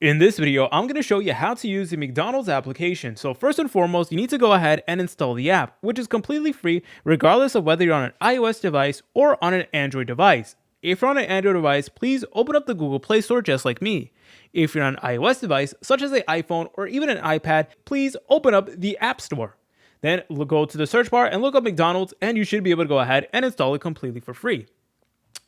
In this video, I'm going to show you how to use the McDonald's application. So first and foremost, you need to go ahead and install the app, which is completely free regardless of whether you're on an iOS device or on an Android device. If you're on an Android device, please open up the Google Play Store just like me. If you're on an iOS device, such as an iPhone or even an iPad, please open up the App Store. Then go to the search bar and look up McDonald's, and you should be able to go ahead and install it completely for free.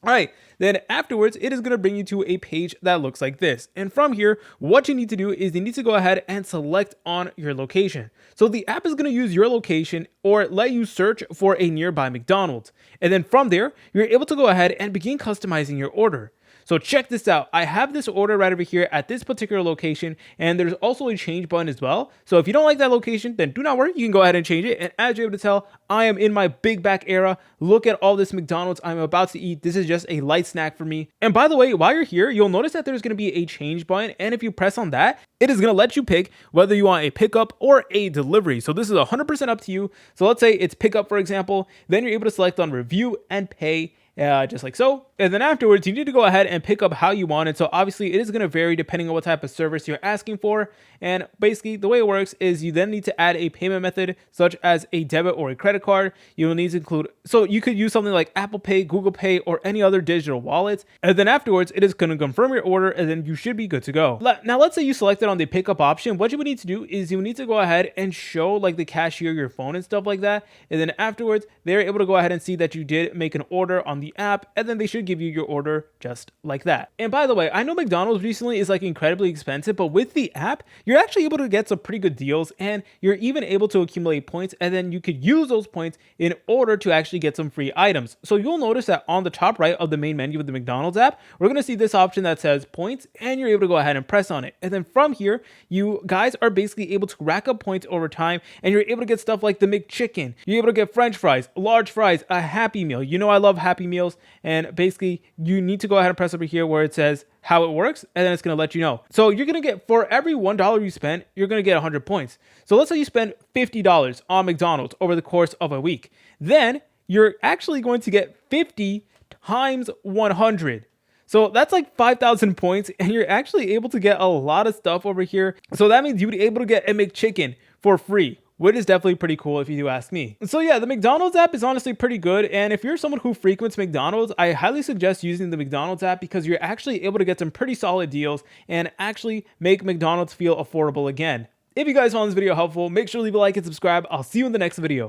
Alright, then afterwards, it is going to bring you to a page that looks like this. And from here, what you need to do is you need to go ahead and select on your location. So the app is going to use your location or let you search for a nearby McDonald's. And then from there, you're able to go ahead and begin customizing your order. So check this out. I have this order right over here at this particular location, and there's also a change button as well. So if you don't like that location, then do not worry. You can go ahead and change it. And as you're able to tell, I am in my big back era. Look at all this McDonald's I'm about to eat. This is just a light snack for me. And by the way, while you're here, you'll notice that there's going to be a change button. And if you press on that, it is going to let you pick whether you want a pickup or a delivery. So this is 100% up to you. So let's say it's pickup, for example. Then you're able to select on review and pay. Just like so. And then afterwards, you need to go ahead and pick up how you want it. So obviously it is going to vary depending on what type of service you're asking for. And basically the way it works is you then need to add a payment method such as a debit or a credit card. You will need to include, so you could use something like Apple Pay, Google Pay, or any other digital wallets. And then afterwards, it is going to confirm your order and then you should be good to go. Now, let's say you selected on the pickup option. What you would need to do is you need to go ahead and show like the cashier your phone and stuff like that. And then afterwards, they're able to go ahead and see that you did make an order on the app, and then they should give you your order just like that. And by the way, I know McDonald's recently is like incredibly expensive, but with the app, you're actually able to get some pretty good deals, and you're even able to accumulate points, and then you could use those points in order to actually get some free items. So you'll notice that on the top right of the main menu of the McDonald's app, we're going to see this option that says points, and you're able to go ahead and press on it. And then from here, you guys are basically able to rack up points over time, and you're able to get stuff like the McChicken. You're able to get French fries, large fries, a Happy Meal. You know I love Happy Meals. And basically, you need to go ahead and press over here where it says how it works, and then it's going to let you know. So you're going to get, for every $1 you spend, you're going to get 100 points. So let's say you spend $50 on McDonald's over the course of a week. Then you're actually going to get 50 times 100. So that's like 5,000 points, and you're actually able to get a lot of stuff over here. So that means you'd be able to get a McChicken for free, which is definitely pretty cool if you do ask me. So yeah, the McDonald's app is honestly pretty good. And if you're someone who frequents McDonald's, I highly suggest using the McDonald's app because you're actually able to get some pretty solid deals and actually make McDonald's feel affordable again. If you guys found this video helpful, make sure to leave a like and subscribe. I'll see you in the next video.